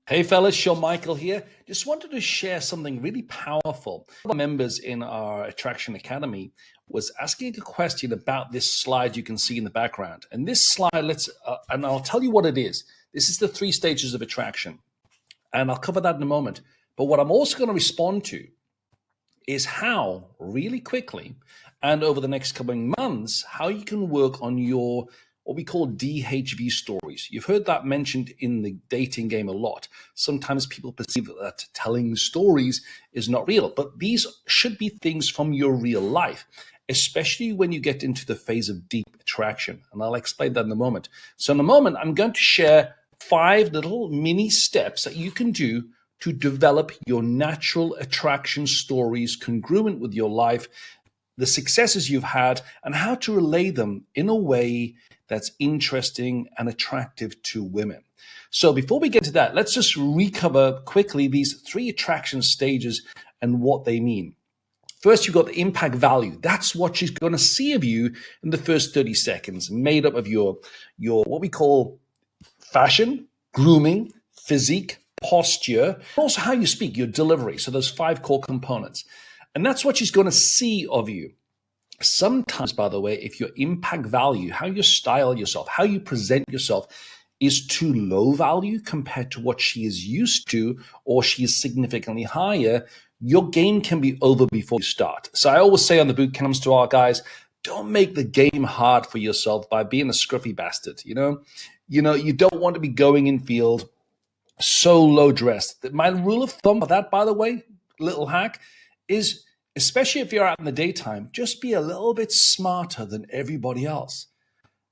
Hey fellas, Sean Michael here. Just wanted to share something really powerful. One of the members in our Attraction Academy was asking a question about this slide you can see in the background. And this slide, and I'll tell you what it is. This is the 3 stages of attraction. And I'll cover that in a moment. But what I'm also going to respond to is how, really quickly, and over the next coming months, how you can work on your what we call DHV stories. You've heard that mentioned in the dating game a lot. Sometimes people perceive that telling stories is not real, but these should be things from your real life, especially when you get into the phase of deep attraction. And I'll explain that in a moment. So in a moment, I'm going to share 5 little mini steps that you can do to develop your natural attraction stories congruent with your life, the successes you've had, and how to relay them in a way that's interesting and attractive to women. So before we get to that, let's just recover quickly these 3 attraction stages and what they mean. First, you've got the impact value. That's what she's going to see of you in the first 30 seconds, made up of your what we call fashion, grooming, physique, posture, also how you speak, your delivery. So those 5 core components. And that's what she's going to see of you. Sometimes, by the way, if your impact value, how you style yourself, how you present yourself is too low value compared to what she is used to, or she is significantly higher, your game can be over before you start. So I always say on the boot camps to our guys, don't make the game hard for yourself by being a scruffy bastard. You don't want to be going in field so low dressed. My rule of thumb for that, by the way, little hack, is especially if you're out in the daytime, just be a little bit smarter than everybody else.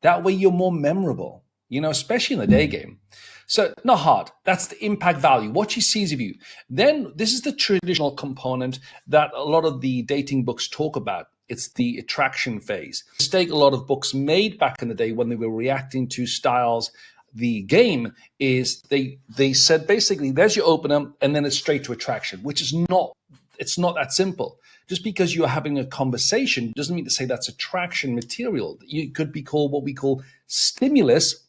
That way you're more memorable, especially in the day game. So not hard. That's the impact value, what she sees of you. Then this is the traditional component that a lot of the dating books talk about. It's the attraction phase. Mistake a lot of books made back in the day when they were reacting to styles. The game is they said basically there's your opener and then it's straight to attraction, which is not, it's not that simple. Just because you're having a conversation doesn't mean to say that's attraction material. It could be called what we call stimulus,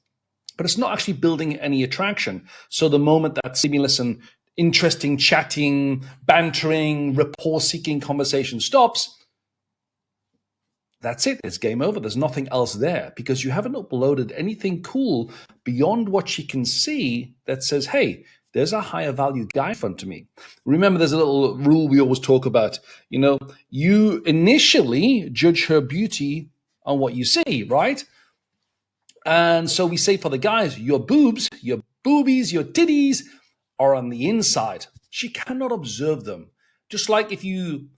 but it's not actually building any attraction. So the moment that stimulus and interesting chatting, bantering, rapport-seeking conversation stops, that's it. It's game over. There's nothing else there because you haven't uploaded anything cool beyond what she can see that says, hey, there's a higher value guy in front of me. Remember, there's a little rule we always talk about. You initially judge her beauty on what you see, right? And so we say for the guys, your boobs, your boobies, your titties are on the inside. She cannot observe them. Just like if you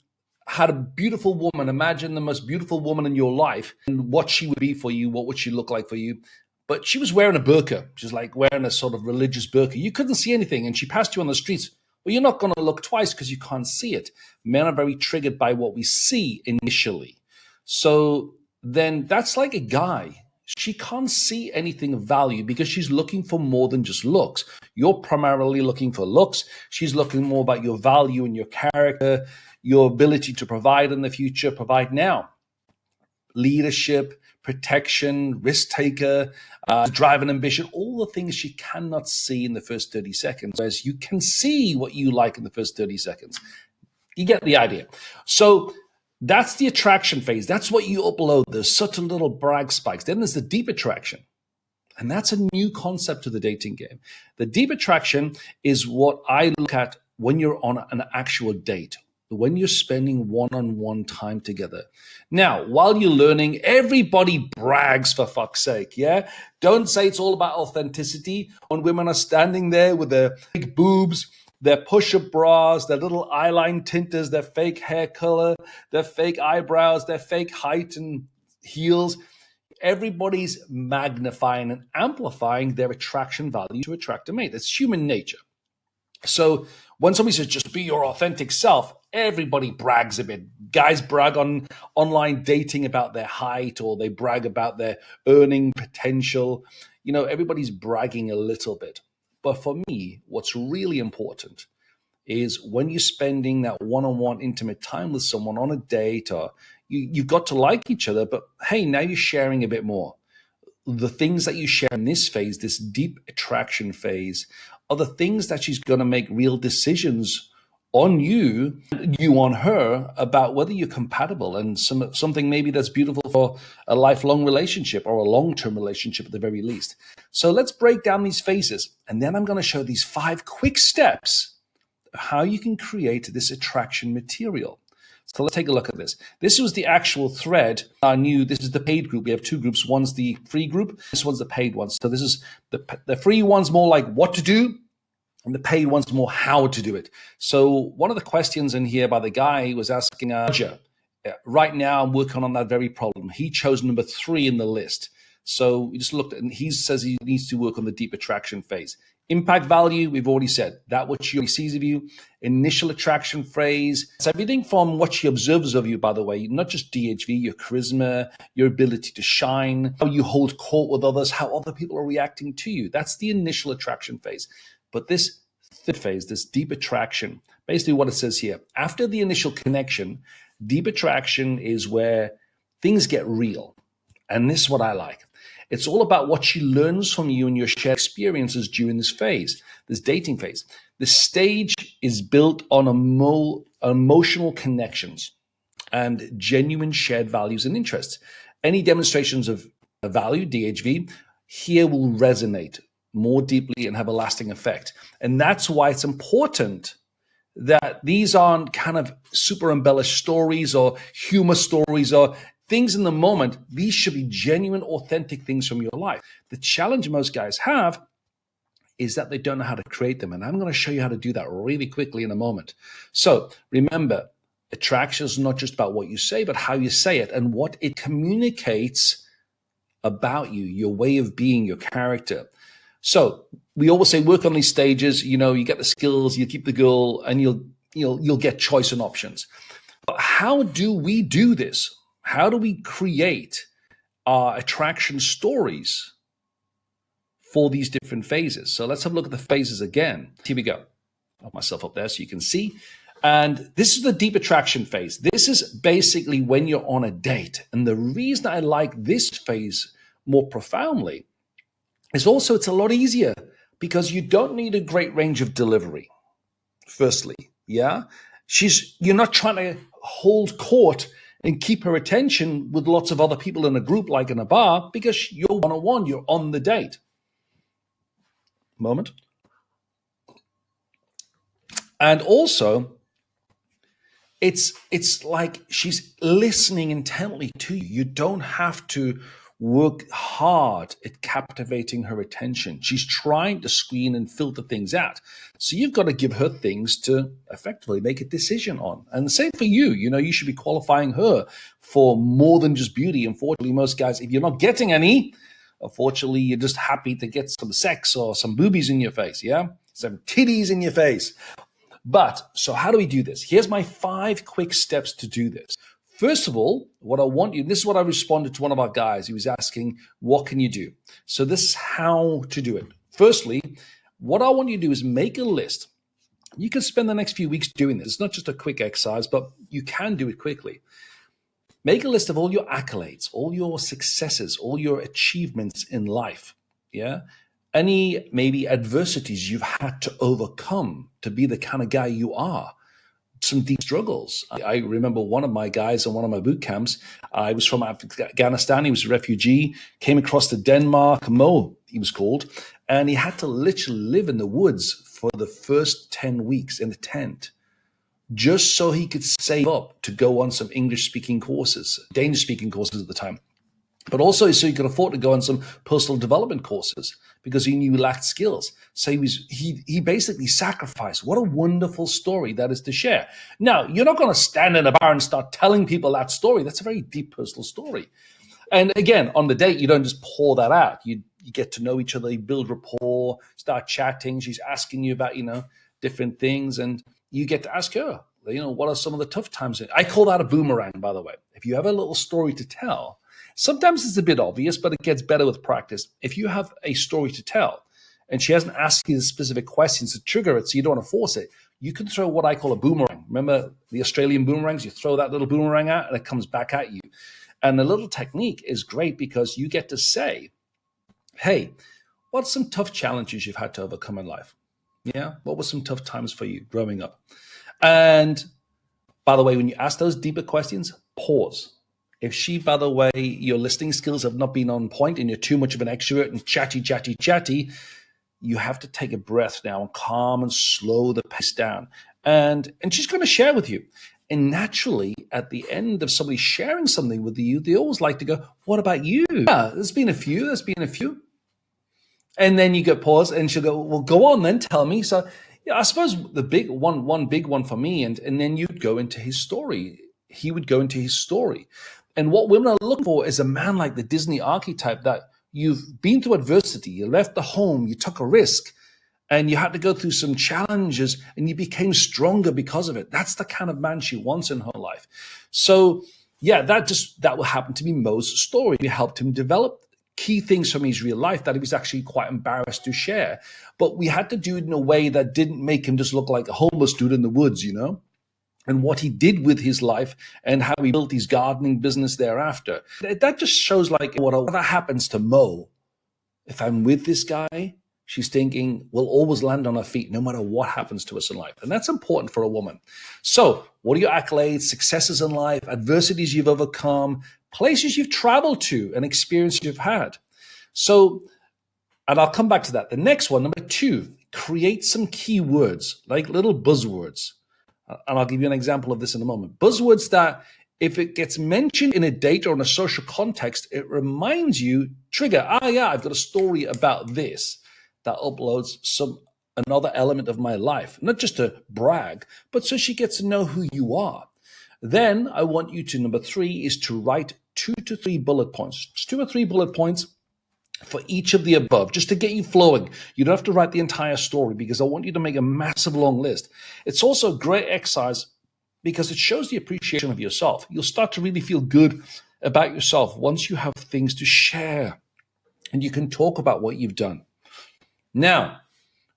had a beautiful woman, imagine the most beautiful woman in your life and what she would be for you, what would she look like for you? But she was wearing a burqa. She's like wearing a sort of religious burqa. You couldn't see anything and she passed you on the streets. Well, you're not going to look twice because you can't see it. Men are very triggered by what we see initially. So then that's like a guy. She can't see anything of value because she's looking for more than just looks. You're primarily looking for looks. She's looking more about your value and your character, your ability to provide in the future, provide now. Leadership, protection, risk taker, drive and ambition, all the things she cannot see in the first 30 seconds, whereas you can see what you like in the first 30 seconds. You get the idea. So that's the attraction phase. That's what you upload, those subtle little brag spikes. Then there's the deep attraction. And that's a new concept to the dating game. The deep attraction is what I look at when you're on an actual date, when you're spending one-on-one time together. Now, while you're learning, everybody brags for fuck's sake, yeah? Don't say it's all about authenticity when women are standing there with their big boobs, their push-up bras, their little eyeline tinters, their fake hair color, their fake eyebrows, their fake height and heels. Everybody's magnifying and amplifying their attraction value to attract a mate. That's human nature. So when somebody says, just be your authentic self, everybody brags a bit. Guys brag on online dating about their height, or they brag about their earning potential. Everybody's bragging a little bit. But for me, what's really important is when you're spending that one-on-one intimate time with someone on a date, or you've got to like each other, but hey, now you're sharing a bit more. The things that you share in this phase, this deep attraction phase, are the things that she's going to make real decisions on you, you on her, about whether you're compatible, and something maybe that's beautiful for a lifelong relationship or a long-term relationship at the very least. So let's break down these phases, and then I'm going to show these 5 quick steps of how you can create this attraction material. So let's take a look at this. This was the actual thread. I knew this is the paid group. We have 2 groups. One's the free group. This one's the paid one. So this is the free one's more like what to do, and the paid one's more how to do it. So one of the questions in here by the guy was asking, Roger, right now I'm working on that very problem. He chose number 3 in the list. So we just looked at, and he says he needs to work on the deep attraction phase. Impact value, we've already said, that what she sees of you. Initial attraction phase, it's everything from what she observes of you, by the way, not just DHV, your charisma, your ability to shine, how you hold court with others, how other people are reacting to you. That's the initial attraction phase. But this third phase, this deep attraction, basically what it says here, after the initial connection, deep attraction is where things get real. And this is what I like. It's all about what she learns from you and your shared experiences during this phase, this dating phase. The stage is built on emotional connections and genuine shared values and interests. Any demonstrations of value, DHV, here will resonate more deeply and have a lasting effect. And that's why it's important that these aren't kind of super embellished stories or humor stories or things in the moment. These should be genuine, authentic things from your life. The challenge most guys have is that they don't know how to create them. And I'm going to show you how to do that really quickly in a moment. So remember, attraction is not just about what you say, but how you say it and what it communicates about you, your way of being, your character. So we always say work on these stages. You know, you get the skills, you keep the girl, and you'll get choice and options. But how do we do this? How do we create our attraction stories for these different phases? So let's have a look at the phases again. Here we go. I'll put myself up there so you can see. And this is the deep attraction phase. This is basically when you're on a date. And the reason I like this phase more profoundly is also it's a lot easier because you don't need a great range of delivery. Firstly, yeah, you're not trying to hold court and keep her attention with lots of other people in a group like in a bar, because you're one-on-one, you're on the date. Moment. And also, it's like she's listening intently to you. You don't have to work hard at captivating her attention. She's trying to screen and filter things out. So you've got to give her things to effectively make a decision on. And the same for you. You know, you should be qualifying her for more than just beauty. Unfortunately, most guys, if you're not getting any, unfortunately, you're just happy to get some sex or some boobies in your face, yeah? Some titties in your face. But, so how do we do this? Here's my 5 quick steps to do this. First of all, what I want you, this is what I responded to one of our guys. He was asking, what can you do? So this is how to do it. Firstly, what I want you to do is make a list. You can spend the next few weeks doing this. It's not just a quick exercise, but you can do it quickly. Make a list of all your accolades, all your successes, all your achievements in life. Yeah. Any maybe adversities you've had to overcome to be the kind of guy you are. Some deep struggles. I remember one of my guys on one of my boot camps. I was from Afghanistan. He was a refugee, came across to Denmark, Mo, he was called, and he had to literally live in the woods for the first 10 weeks in a tent, just so he could save up to go on some English-speaking courses, Danish-speaking courses at the time. But also so he could afford to go on some personal development courses because he knew he lacked skills. So he basically sacrificed. What a wonderful story that is to share. Now, you're not going to stand in a bar and start telling people that story. That's a very deep personal story. And again, on the date, you don't just pour that out. You get to know each other, you build rapport, start chatting. She's asking you about, different things, and you get to ask her, what are some of the tough times? I call that a boomerang, by the way. If you have a little story to tell, sometimes it's a bit obvious, but it gets better with practice. If you have a story to tell and she hasn't asked you the specific questions to trigger it, so you don't want to force it, you can throw what I call a boomerang. Remember the Australian boomerangs? You throw that little boomerang out and it comes back at you. And the little technique is great because you get to say, hey, what's some tough challenges you've had to overcome in life? Yeah. What were some tough times for you growing up? And by the way, when you ask those deeper questions, pause. If she, by the way, your listening skills have not been on point and you're too much of an extrovert and chatty, you have to take a breath now and calm and slow the pace down. And she's going to share with you. And naturally, at the end of somebody sharing something with you, they always like to go, "What about you?" Yeah, there's been a few. There's been a few. And then you get pause, and she'll go, "Well, go on then, tell me." So, yeah, I suppose the one big one for me, and then you'd go into his story. He would go into his story, and what women are looking for is a man like the Disney archetype that you've been through adversity, you left the home, you took a risk, and you had to go through some challenges, and you became stronger because of it. That's the kind of man she wants in her life. So, yeah, that will happen to be Mo's story. We helped him develop key things from his real life that he was actually quite embarrassed to share. But we had to do it in a way that didn't make him just look like a homeless dude in the woods, and what he did with his life and how he built his gardening business thereafter. That just shows like whatever happens to Mo, if I'm with this guy, she's thinking we'll always land on our feet no matter what happens to us in life. And that's important for a woman. So what are your accolades, successes in life, adversities you've overcome, places you've traveled to, and experiences you've had? So, and I'll come back to that. The next one, number 2, create some keywords, like little buzzwords. And I'll give you an example of this in a moment. Buzzwords that, if it gets mentioned in a date or in a social context, it reminds you, trigger, yeah, I've got a story about this that uploads another element of my life, not just to brag, but so she gets to know who you are. Then I want you to, number 3, is to write 2 to 3 bullet points. Just 2 or 3 bullet points for each of the above, just to get you flowing. You don't have to write the entire story because I want you to make a massive long list. It's also a great exercise because it shows the appreciation of yourself. You'll start to really feel good about yourself once you have things to share and you can talk about what you've done. Now,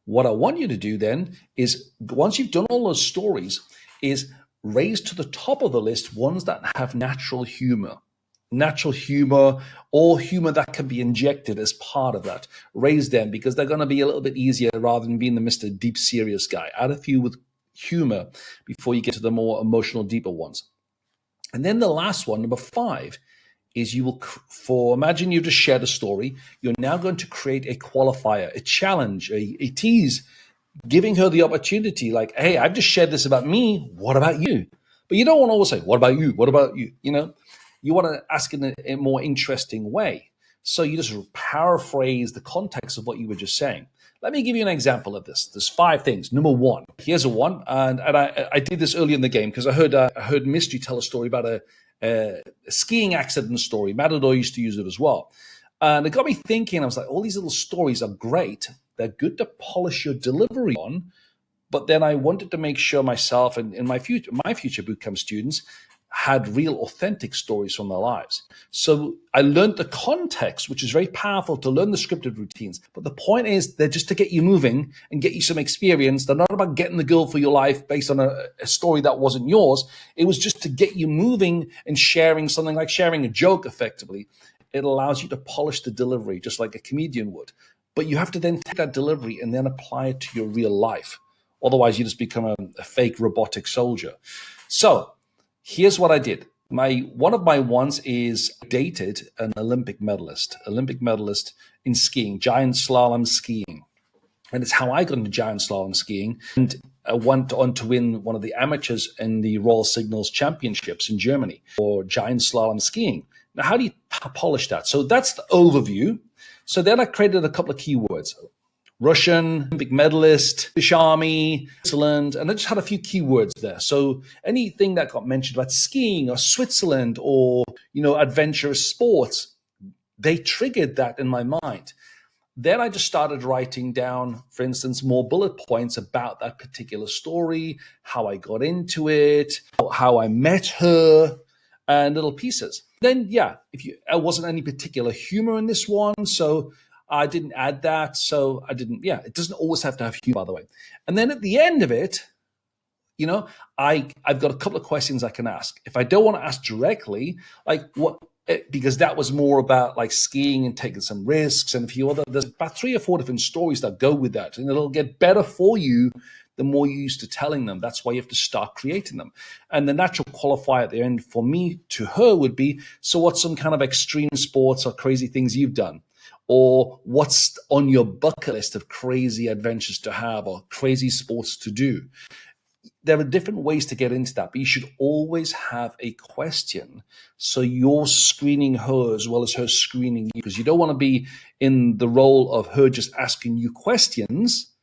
what I want you to do then is, once you've done all those stories, is raise to the top of the list ones that have natural humor or humor that can be injected as part of that. Raise them because they're going to be a little bit easier rather than being the Mr. Deep Serious guy. Add a few with humor before you get to the more emotional, deeper ones. And then the last one, number 5, is imagine you just shared a story. You're now going to create a qualifier, a challenge, a tease, giving her the opportunity like, hey, I've just shared this about me. What about you? But you don't want to always say, what about you? What about you? You want to ask in a more interesting way. So you just paraphrase the context of what you were just saying. Let me give you an example of this. There's 5 things. Number 1, here's a one, and I did this early in the game because I heard Mystery tell a story about a skiing accident story. Matador used to use it as well, and it got me thinking. I was like, all these little stories are great. They're good to polish your delivery on, but then I wanted to make sure myself and in my future bootcamp students had real authentic stories from their lives. So I learned the context, which is very powerful to learn the scripted routines. But the point is, they're just to get you moving and get you some experience. They're not about getting the girl for your life based on a story that wasn't yours. It was just to get you moving and sharing something, like sharing a joke effectively. It allows you to polish the delivery just like a comedian would. But you have to then take that delivery and then apply it to your real life. Otherwise, you just become a fake robotic soldier. So here's what I did. One of my ones is dated an Olympic medalist in skiing, giant slalom skiing. And it's how I got into giant slalom skiing. And I went on to win one of the amateurs in the Royal Signals Championships in Germany for giant slalom skiing. Now, how do you polish that? So that's the overview. So then I created a couple of keywords. Russian, Olympic medalist, British Army, Switzerland, and I just had a few keywords there. So anything that got mentioned about skiing or Switzerland or, adventurous sports, they triggered that in my mind. Then I just started writing down, for instance, more bullet points about that particular story, how I got into it, how I met her, and little pieces. Then, there wasn't any particular humor in this one, so I didn't add that. So I didn't, it doesn't always have to have humor, by the way. And then at the end of it, I've got a couple of questions I can ask. If I don't want to ask directly, like because that was more about like skiing and taking some risks and a few other. There's about 3 or 4 different stories that go with that, and it'll get better for you the more you're used to telling them. That's why you have to start creating them. And the natural qualifier at the end for me to her would be, so what's some kind of extreme sports or crazy things you've done? Or what's on your bucket list of crazy adventures to have or crazy sports to do? There are different ways to get into that, but you should always have a question. So you're screening her as well as her screening you, because you don't want to be in the role of her just asking you questions,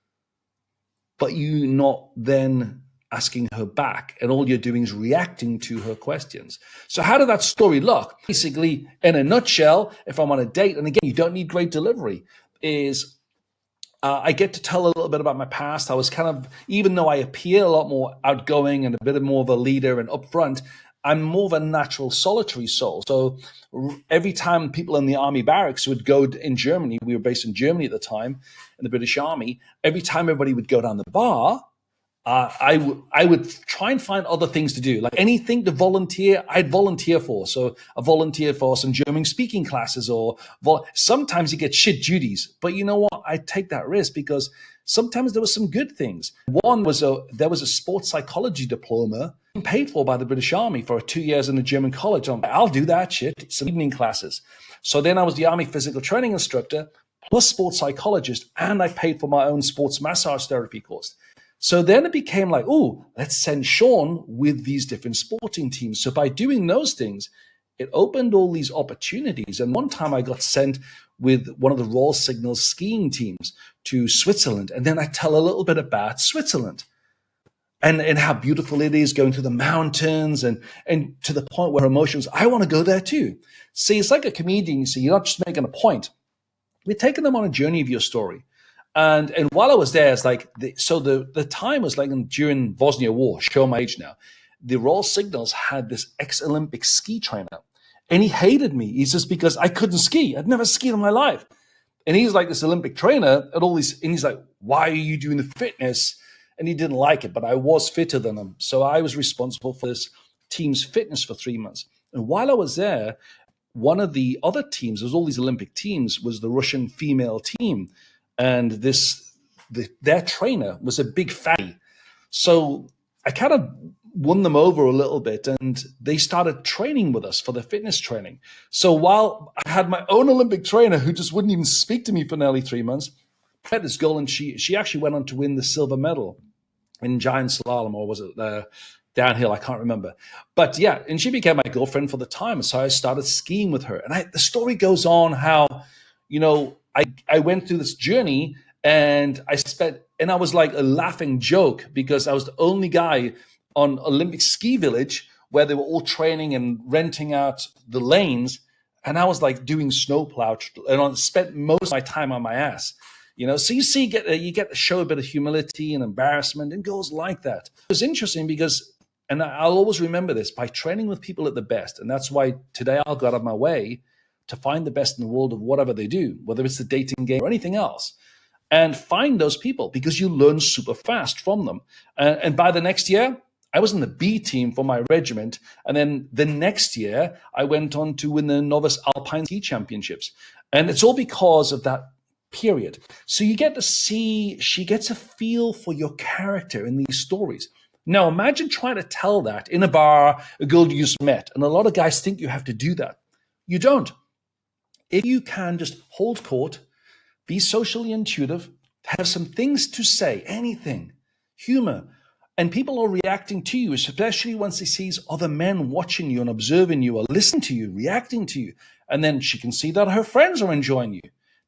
but you not then asking her back. And all you're doing is reacting to her questions. So how did that story look? Basically, in a nutshell, if I'm on a date, and again, you don't need great delivery, is I get to tell a little bit about my past. I was kind of, even though I appear a lot more outgoing and a bit more of a leader and upfront, I'm more of a natural solitary soul. So every time people in the army barracks would go in Germany, we were based in Germany at the time, in the British Army, every time everybody would go down the bar, I would try and find other things to do, like anything to volunteer, I'd volunteer for. So I volunteered for some German speaking classes, or sometimes you get shit duties. But you know what? I take that risk because sometimes there were some good things. One was there was a sports psychology diploma paid for by the British Army for 2 years in a German college. I'll do that shit, some evening classes. So then I was the Army physical training instructor plus sports psychologist, and I paid for my own sports massage therapy course. So then it became like, oh, let's send Sean with these different sporting teams. So by doing those things, it opened all these opportunities. And one time I got sent with one of the Royal Signals skiing teams to Switzerland. And then I tell a little bit about Switzerland and how beautiful it is, going through the mountains and to the point where emotions, I want to go there too. See, it's like a comedian. You see, you're not just making a point. We're taking them on a journey of your story. And while I was there, it's like, the time was like during Bosnia War, show my age now. The Royal Signals had this ex-Olympic ski trainer, and he hated me. He's just because I couldn't ski. I'd never skied in my life. And he's like this Olympic trainer at all these, and he's like, why are you doing the fitness? And he didn't like it, but I was fitter than him. So I was responsible for this team's fitness for 3 months. And while I was there, one of the other teams, there was all these Olympic teams, was the Russian female team. And their trainer was a big fatty. So I kind of won them over a little bit, and they started training with us for the fitness training. So while I had my own Olympic trainer who just wouldn't even speak to me for nearly 3 months, I had this girl, and she actually went on to win the silver medal in giant slalom, or was it downhill? I can't remember. But yeah, and she became my girlfriend for the time. So I started skiing with her. And the story goes on how, I went through this journey, and I was like a laughing joke because I was the only guy on Olympic Ski Village where they were all training and renting out the lanes. And I was like doing snowplow, and I spent most of my time on my ass. So you see, you get to show a bit of humility and embarrassment, and girls like that. It was interesting because, and I'll always remember this, by training with people at the best, and that's why today I'll go out of my way to find the best in the world of whatever they do, whether it's the dating game or anything else, and find those people because you learn super fast from them. And by the next year, I was in the B team for my regiment. And then the next year, I went on to win the Novice Alpine Ski Championships. And it's all because of that period. So you get to see, she gets a feel for your character in these stories. Now, imagine trying to tell that in a bar, a girl you just met. And a lot of guys think you have to do that. You don't. If you can just hold court, be socially intuitive, have some things to say, anything, humor, and people are reacting to you, especially once they see other men watching you and observing you or listening to you, reacting to you. And then she can see that her friends are enjoying you.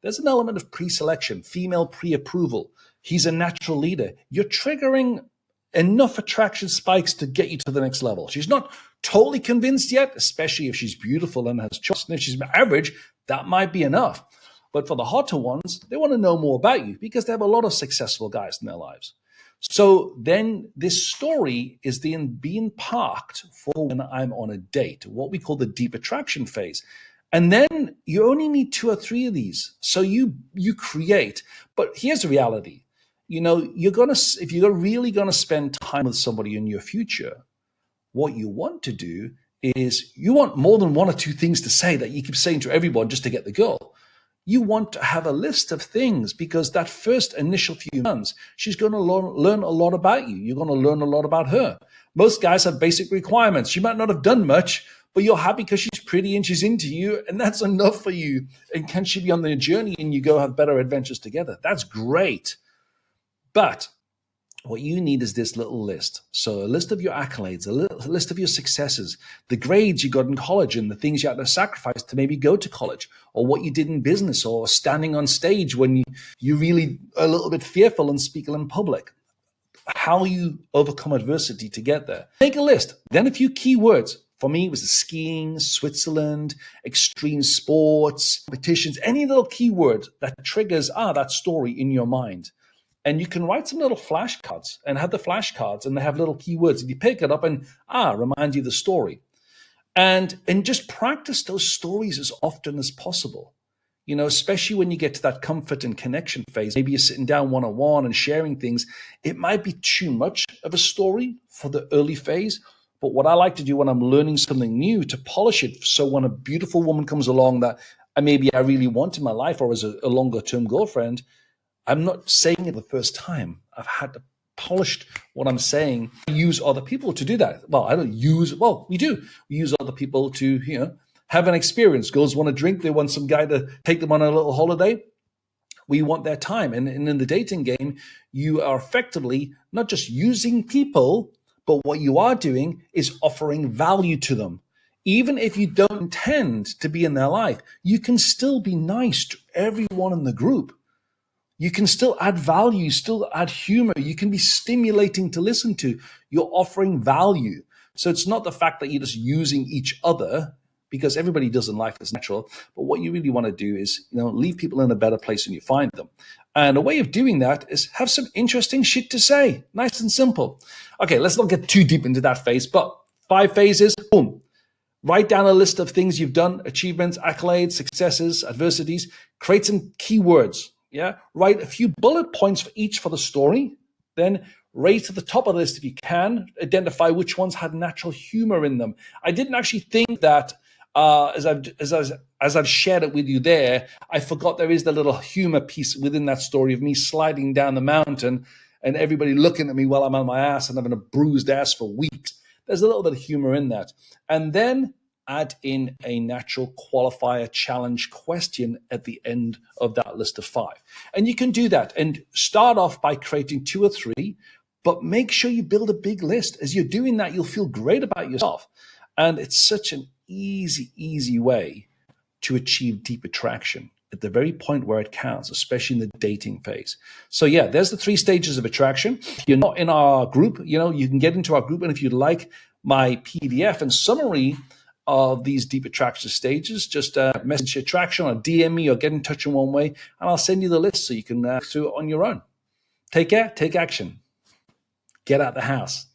There's an element of pre-selection, female pre-approval. He's a natural leader. You're triggering enough attraction spikes to get you to the next level. She's not totally convinced yet, especially if she's beautiful and has choice. And if she's average, that might be enough. But for the hotter ones, they want to know more about you because they have a lot of successful guys in their lives. So then this story is then being parked for when I'm on a date, what we call the deep attraction phase. And then you only need 2 or 3 of these. So you create. But here's the reality. If you're really going to spend time with somebody in your future, what you want to do is you want more than one or two things to say that you keep saying to everyone just to get the girl. You want to have a list of things, because that first initial few months, she's going to learn a lot about you. You're going to learn a lot about her. Most guys have basic requirements. She might not have done much, but you're happy because she's pretty and she's into you, and that's enough for you. And can she be on the journey and you go have better adventures together? That's great. But what you need is this little list. So a list of your accolades, a list of your successes, the grades you got in college and the things you had to sacrifice to maybe go to college, or what you did in business, or standing on stage when you really are a little bit fearful and speaking in public. How you overcome adversity to get there. Make a list. Then a few keywords. For me, it was the skiing, Switzerland, extreme sports, competitions, any little keyword that triggers that story in your mind. And you can write some little flashcards and have the flashcards, and they have little keywords. And you pick it up and remind you the story. And just practice those stories as often as possible. You know, especially when you get to that comfort and connection phase, maybe you're sitting down one-on-one and sharing things. It might be too much of a story for the early phase. But what I like to do when I'm learning something new, to polish it, so when a beautiful woman comes along that maybe I really want in my life, or as a longer-term girlfriend, I'm not saying it the first time. I've had to polish what I'm saying. I use other people to do that. Well, I don't use, well, we do. We use other people to, have an experience. Girls want to drink. They want some guy to take them on a little holiday. We want their time. And in the dating game, you are effectively not just using people, but what you are doing is offering value to them. Even if you don't intend to be in their life, you can still be nice to everyone in the group. You can still add value, still add humor. You can be stimulating to listen to. You're offering value. So it's not the fact that you're just using each other, because everybody does in life is natural. But what you really want to do is, leave people in a better place when you find them. And a way of doing that is have some interesting shit to say. Nice and simple. Okay, let's not get too deep into that phase, but 5 phases, boom. Write down a list of things you've done, achievements, accolades, successes, adversities. Create some keywords. Yeah. Write a few bullet points for each for the story. Then raise to the top of the list if you can. Identify which ones had natural humor in them. I didn't actually think that as I've shared it with you there, I forgot there is the little humor piece within that story of me sliding down the mountain and everybody looking at me while I'm on my ass and having a bruised ass for weeks. There's a little bit of humor in that. And then add in a natural qualifier challenge question at the end of that list of 5. And you can do that and start off by creating 2 or 3, but make sure you build a big list. As you're doing that, you'll feel great about yourself. And it's such an easy way to achieve deep attraction at the very point where it counts, especially in the dating phase. So yeah, there's the 3 stages of attraction. If you're not in our group, you can get into our group. And if you'd like my PDF and summary of these deep attraction stages, just message attraction or DM me or get in touch in one way, and I'll send you the list so you can do it on your own. Take care, take action. Get out the house.